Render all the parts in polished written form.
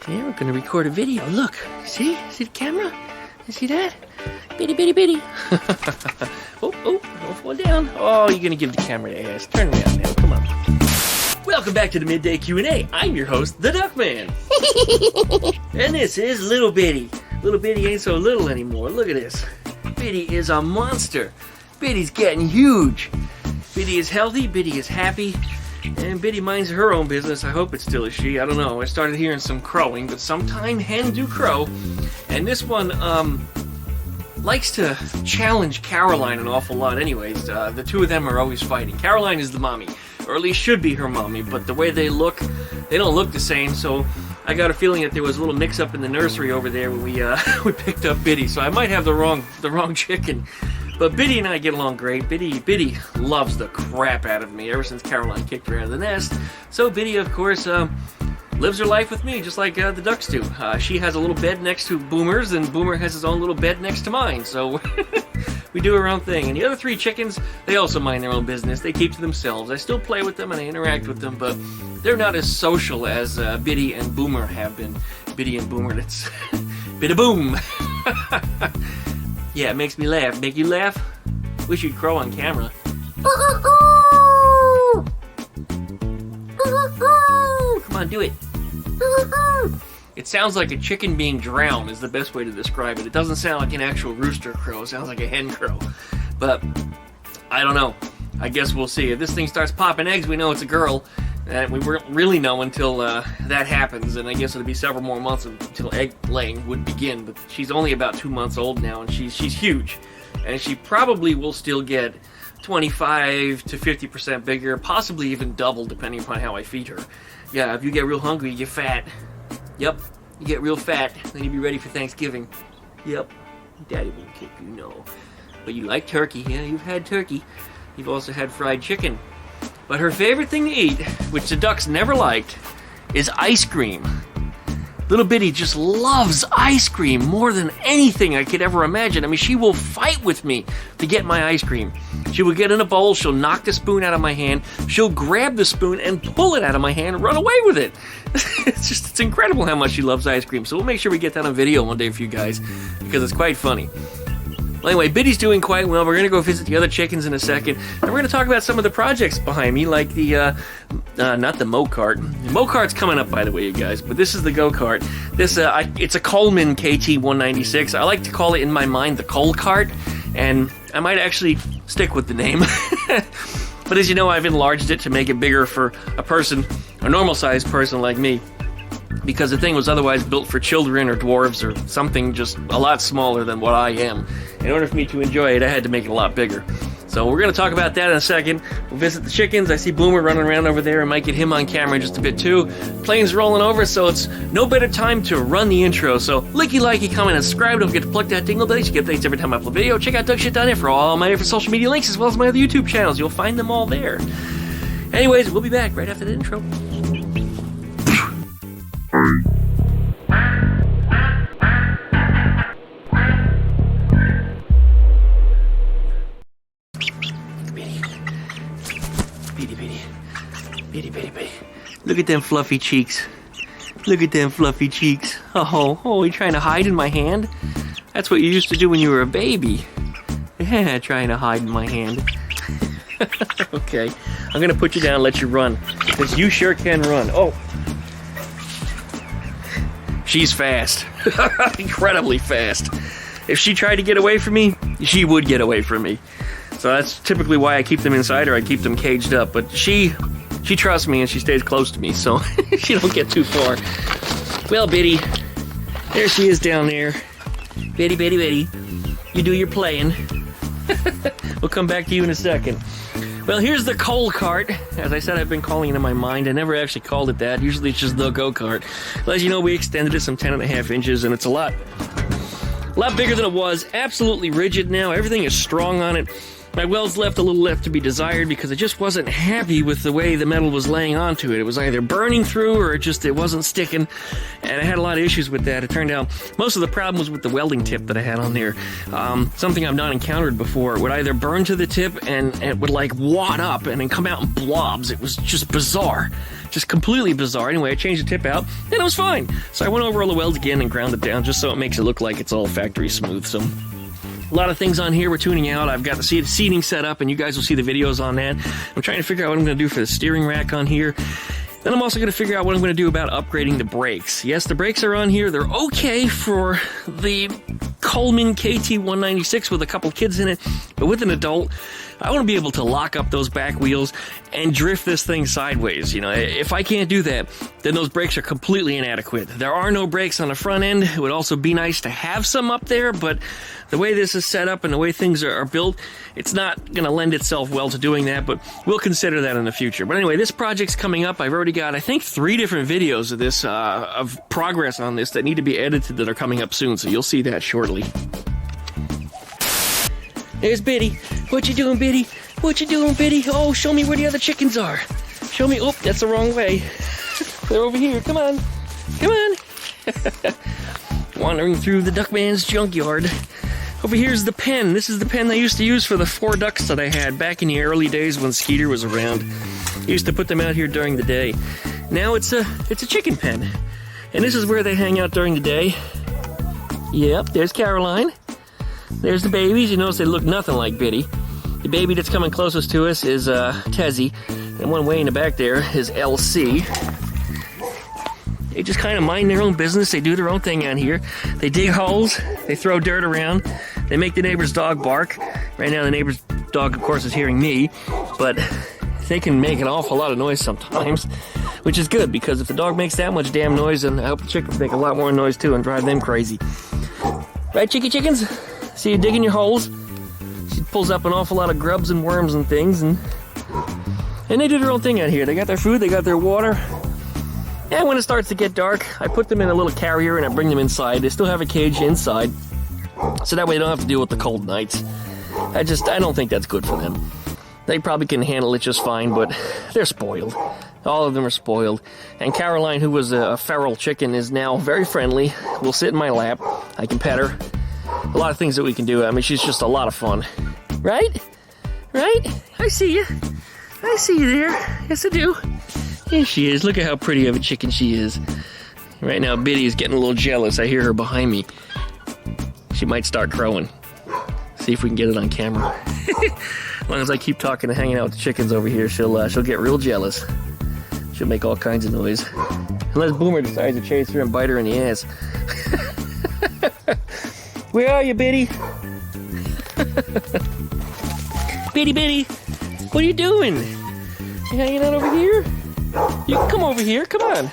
Yeah, we're gonna record a video. Look, see the camera? You see that? Bitty, bitty, bitty. Oh, don't fall down. Oh, you're gonna give the camera the ass. Turn around now, come on. Welcome back to the Midday Q&A. I'm your host, the Duckman. And this is Little Bitty. Little Bitty ain't so little anymore. Look at this. Bitty is a monster. Bitty's getting huge. Bitty is healthy, Bitty is happy, and Bitty minds her own business. I hope it's still a she. I don't know. I started hearing some crowing, but sometime hen do crow. And this one, likes to challenge Caroline an awful lot anyways. The two of them are always fighting. Caroline is the mommy, or at least should be her mommy, but the way they look, they don't look the same, so I got a feeling that there was a little mix-up in the nursery over there when we we picked up Bitty, so I might have the wrong chicken. But Bitty and I get along great. Bitty loves the crap out of me ever since Caroline kicked her out of the nest. So Bitty, of course, lives her life with me, just like the ducks do. She has a little bed next to Boomer's, and Boomer has his own little bed next to mine. So we do our own thing. And the other three chickens, they also mind their own business. They keep to themselves. I still play with them and I interact with them, but they're not as social as Bitty and Boomer have been. Bitty and Boomer, that's bit-a-boom. Yeah, it makes me laugh. Make you laugh? Wish you'd crow on camera. Come on, do it. It sounds like a chicken being drowned is the best way to describe it. It doesn't sound like an actual rooster crow. It sounds like a hen crow. But I don't know. I guess we'll see. If this thing starts popping eggs, we know it's a girl. And we won't really know until that happens. And I guess it'll be several more months until egg laying would begin. But she's only about 2 months old now, and she's huge. And she probably will still get 25 to 50% bigger, possibly even double, depending upon how I feed her. Yeah, if you get real hungry, you get fat. Yep, you get real fat, then you be ready for Thanksgiving. Yep, Daddy will kick you, no. But you like turkey, yeah, you've had turkey. You've also had fried chicken. But her favorite thing to eat, which the ducks never liked, is ice cream. Little Bitty just loves ice cream more than anything I could ever imagine. I mean, she will fight with me to get my ice cream. She will get in a bowl, she'll knock the spoon out of my hand, she'll grab the spoon and pull it out of my hand and run away with it. It's incredible how much she loves ice cream. So we'll make sure we get that on video one day for you guys, because it's quite funny. Well, anyway, Bitty's doing quite well. We're going to go visit the other chickens in a second. And we're going to talk about some of the projects behind me, like the, not the Mo-Kart. The Mo-Kart's coming up, by the way, you guys. But this is the GoKart. This, it's a Coleman KT196. I like to call it, in my mind, the Coal Kart. And I might actually stick with the name. But as you know, I've enlarged it to make it bigger for a person, a normal-sized person like me. Because the thing was otherwise built for children or dwarves or something just a lot smaller than what I am. In order for me to enjoy it, I had to make it a lot bigger. So we're going to talk about that in a second. We'll visit the chickens. I see Boomer running around over there. I might get him on camera just a bit too. Plane's rolling over, so it's no better time to run the intro. So likey, comment, and subscribe. Don't forget to pluck that dingle bell. You get thanks every time I upload a video. Check out DuckShit.net for all my different social media links, as well as my other YouTube channels. You'll find them all there. Anyways, we'll be back right after the intro. Bitty. Look at them fluffy cheeks. Look at them fluffy cheeks. Oh, you trying to hide in my hand? That's what you used to do when you were a baby. Yeah, trying to hide in my hand. Okay, I'm gonna put you down and let you run, because you sure can run. Oh, she's fast. Incredibly fast. If she tried to get away from me, she would get away from me. So that's typically why I keep them inside, or I keep them caged up. But she trusts me and she stays close to me, so she don't get too far. Well, Bitty, there she is down there. Bitty, you do your playing. We'll come back to you in a second. Well, here's the Coal Kart. As I said, I've been calling it in my mind. I never actually called it that. Usually it's just the GoKart. Well, as you know, we extended it some 10.5 inches, and it's a lot bigger than it was. Absolutely rigid now. Everything is strong on it. My welds left a little left to be desired because I just wasn't happy with the way the metal was laying onto it. It was either burning through or it wasn't sticking, and I had a lot of issues with that. It turned out most of the problem was with the welding tip that I had on there. Something I've not encountered before. It would either burn to the tip and it would like wad up and then come out in blobs. It was just bizarre. Just completely bizarre. Anyway, I changed the tip out and it was fine. So I went over all the welds again and ground it down just so it makes it look like it's all factory smooth. So a lot of things on here we're tuning out. I've got the seating set up, and you guys will see the videos on that. I'm trying to figure out what I'm going to do for the steering rack on here. Then I'm also going to figure out what I'm going to do about upgrading the brakes. Yes, the brakes are on here. They're okay for the Coleman KT196 with a couple kids in it, but with an adult, I want to be able to lock up those back wheels and drift this thing sideways. You know, if I can't do that, then those brakes are completely inadequate. There are no brakes on the front end. It would also be nice to have some up there, but the way this is set up and the way things are built, it's not going to lend itself well to doing that, but we'll consider that in the future. But anyway, this project's coming up. I've already got, I think, 3 different videos of this, of progress on this that need to be edited that are coming up soon, so you'll see that shortly. There's Biddy. What you doing, Biddy? What you doing, Biddy? Oh, show me where the other chickens are. Show me. Oh, that's the wrong way. They're over here. Come on. Come on. Wandering through the Duckman's junkyard. Over here's the pen. This is the pen I used to use for the 4 ducks that I had back in the early days when Skeeter was around. I used to put them out here during the day. Now it's a chicken pen. And this is where they hang out during the day. Yep, there's Caroline. There's the babies. You notice they look nothing like Biddy. The baby that's coming closest to us is Tezzy. And one way in the back there is LC. They just kind of mind their own business. They do their own thing out here. They dig holes. They throw dirt around. They make the neighbor's dog bark. Right now the neighbor's dog, of course, is hearing me. But they can make an awful lot of noise sometimes. Which is good, because if the dog makes that much damn noise, then I hope the chickens make a lot more noise too and drive them crazy. Right, chickens? See you digging your holes? She pulls up an awful lot of grubs and worms and things, and they do their own thing out here. They got their food, they got their water. And when it starts to get dark, I put them in a little carrier and I bring them inside. They still have a cage inside, so that way they don't have to deal with the cold nights. I don't think that's good for them. They probably can handle it just fine, but they're spoiled. All of them are spoiled. And Caroline, who was a feral chicken, is now very friendly. Will sit in my lap. I can pet her. A lot of things that we can do. I mean, she's just a lot of fun. Right? Right? I see you. I see you there. Yes, I do. Here she is. Look at how pretty of a chicken she is. Right now, Biddy is getting a little jealous. I hear her behind me. She might start crowing. See if we can get it on camera. As long as I keep talking and hanging out with the chickens over here, she'll get real jealous. She'll make all kinds of noise. Unless Boomer decides to chase her and bite her in the ass. Where are you, Biddy? Biddy, what are you doing? You hanging out over here? You come over here, come on.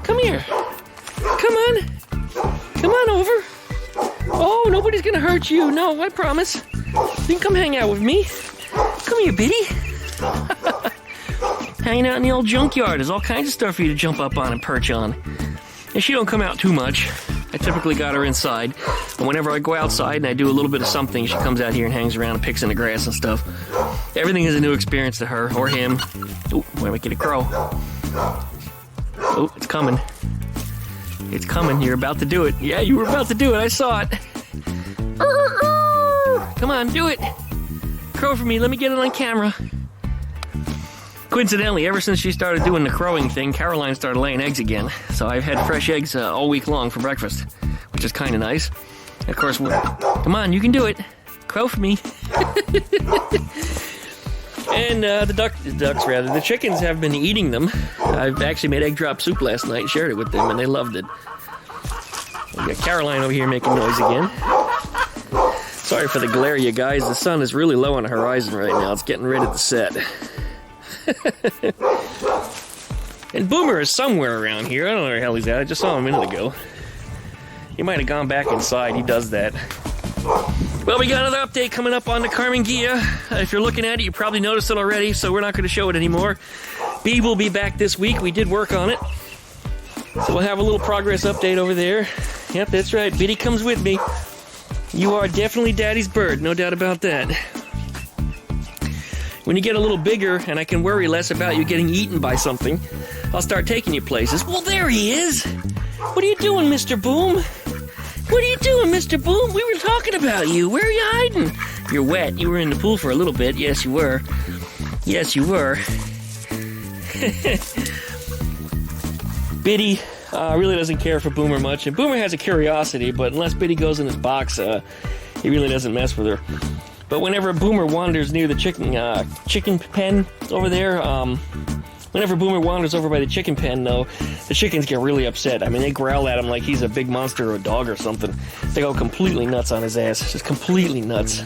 Come here. Come on. Come on over. Oh, nobody's gonna hurt you. No, I promise. You can come hang out with me. Come here, Biddy. Hanging out in the old junkyard. There's all kinds of stuff for you to jump up on and perch on. And she don't come out too much. I typically got her inside. And whenever I go outside and I do a little bit of something, she comes out here and hangs around and picks in the grass and stuff. Everything is a new experience to her or him. Oh, wait, we get a crow. Oh, it's coming. It's coming. You're about to do it. Yeah, you were about to do it. I saw it. Come on, do it. Crow for me. Let me get it on camera. Coincidentally, ever since she started doing the crowing thing, Caroline started laying eggs again. So I've had fresh eggs all week long for breakfast, which is kind of nice. And of course, come on, you can do it. Crow for me. And the chickens have been eating them. I've actually made egg drop soup last night and shared it with them, and they loved it. We got Caroline over here making noise again. Sorry for the glare, you guys. The sun is really low on the horizon right now. It's getting ready to set. And Boomer is somewhere around here. I don't know where the hell he's at. I just saw him a minute ago. He might have gone back inside. He does that. Well, we got another update coming up on the Ghia. If you're looking at it, you probably noticed it already, so we're not going to show it anymore. B will be back this week. We did work on it. So we'll have a little progress update over there. Yep, that's right. Biddy comes with me. You are definitely Daddy's bird, no doubt about that. When you get a little bigger and I can worry less about you getting eaten by something, I'll start taking you places. Well, there he is. What are you doing, Mr. Boom? What are you doing, Mr. Boom? We were talking about you. Where are you hiding? You're wet. You were in the pool for a little bit. Yes, you were. Yes, you were. Biddy really doesn't care for Boomer much, and Boomer has a curiosity, but unless Biddy goes in his box, he really doesn't mess with her. But whenever Boomer wanders near the chicken pen over there, whenever Boomer wanders over by the chicken pen, though, the chickens get really upset. I mean, they growl at him like he's a big monster or a dog or something. They go completely nuts on his ass, just completely nuts.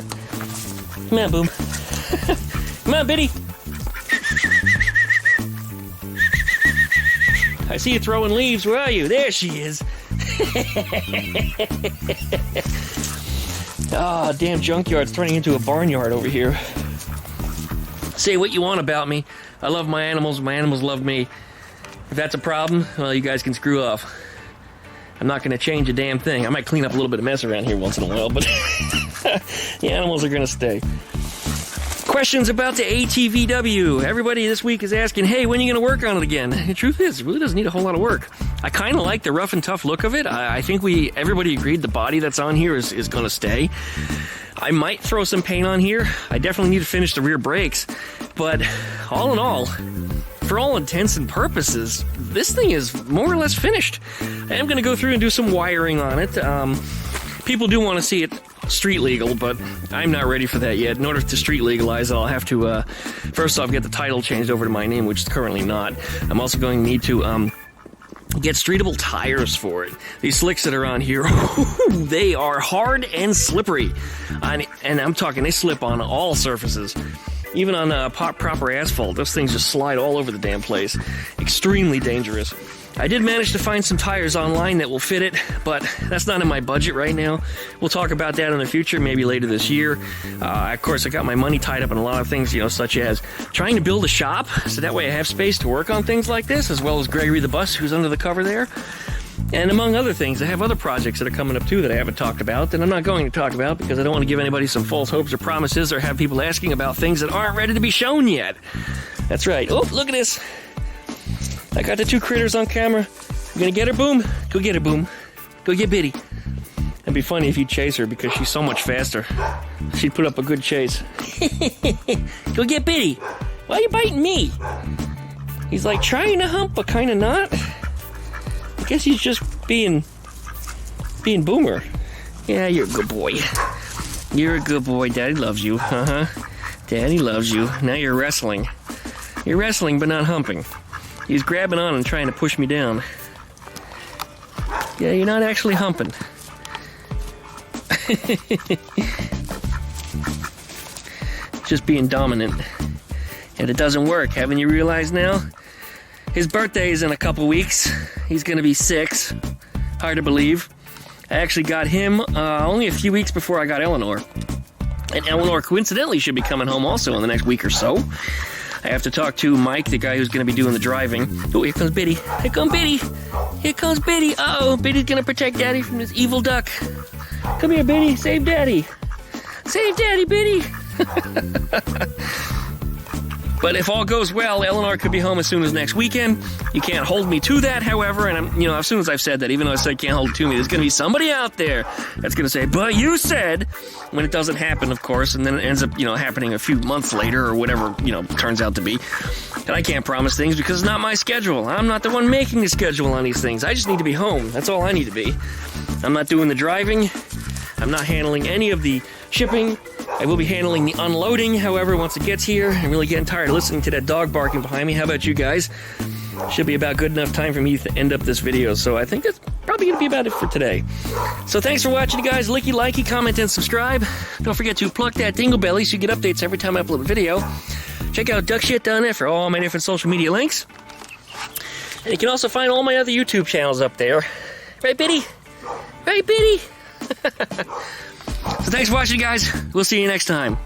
Come on, Boom. Come on, Biddy. I see you throwing leaves. Where are you? There she is. Ah, damn junkyard's turning into a barnyard over here. Say what you want about me. I love my animals love me. If that's a problem, well, you guys can screw off. I'm not going to change a damn thing. I might clean up a little bit of mess around here once in a while, but the animals are going to stay. Questions about the ATVW. Everybody this week is asking, hey, when are you going to work on it again? The truth is, it really doesn't need a whole lot of work. I kind of like the rough and tough look of it. I think everybody agreed the body that's on here is going to stay. I might throw some paint on here. I definitely need to finish the rear brakes. But all in all, for all intents and purposes, this thing is more or less finished. I am going to go through and do some wiring on it. People do want to see it street legal, but I'm not ready for that yet. In order to street legalize it, I'll have to, first off, get the title changed over to my name, which is currently not. I'm also going to need to get streetable tires for it. These slicks that are on here, they are hard and slippery. And I'm talking, they slip on all surfaces. Even on proper asphalt, those things just slide all over the damn place. Extremely dangerous. I did manage to find some tires online that will fit it, but that's not in my budget right now. We'll talk about that in the future, maybe later this year. Of course, I got my money tied up in a lot of things, such as trying to build a shop, so that way I have space to work on things like this, as well as Gregory the Bus, who's under the cover there. And among other things, I have other projects that are coming up too that I haven't talked about, that I'm not going to talk about because I don't want to give anybody some false hopes or promises or have people asking about things that aren't ready to be shown yet. That's right. Oh, look at this. I got the two critters on camera. You gonna get her, Boom? Go get her, Boom. Go get Biddy. It'd be funny if you chase her because she's so much faster. She'd put up a good chase. Go get Biddy. Why are you biting me? He's like trying to hump, but kind of not. I guess he's just being Boomer. Yeah, you're a good boy. You're a good boy. Daddy loves you. Daddy loves you. Now you're wrestling. You're wrestling, but not humping. He's grabbing on and trying to push me down. Yeah, you're not actually humping. Just being dominant. And it doesn't work. Haven't you realized now? His birthday is in a couple weeks. He's going to be 6. Hard to believe. I actually got him only a few weeks before I got Eleanore. And Eleanore coincidentally should be coming home also in the next week or so. I have to talk to Mike, the guy who's going to be doing the driving. Oh, here comes Biddy. Here comes Biddy. Here comes Biddy. Uh-oh, Biddy's going to protect Daddy from this evil duck. Come here, Biddy. Save Daddy. Save Daddy, Biddy. But if all goes well, Eleanore could be home as soon as next weekend. You can't hold me to that, however, and I'm, as soon as I've said that, even though I said can't hold it to me, there's going to be somebody out there that's going to say, but you said, when it doesn't happen, of course, and then it ends up, happening a few months later or whatever, turns out to be. And I can't promise things because it's not my schedule. I'm not the one making the schedule on these things. I just need to be home. That's all I need to be. I'm not doing the driving. I'm not handling any of the shipping. I will be handling the unloading, however, once it gets here. I'm really getting tired of listening to that dog barking behind me. How about you guys? Should be about good enough time for me to end up this video, so I think that's probably going to be about it for today. So thanks for watching, you guys. Licky, likey, comment, and subscribe. Don't forget to pluck that dingle belly so you get updates every time I upload a video. Check out duckshit.net for all my different social media links. And you can also find all my other YouTube channels up there. Right, Biddy? Right, Biddy? So thanks for watching, guys. We'll see you next time.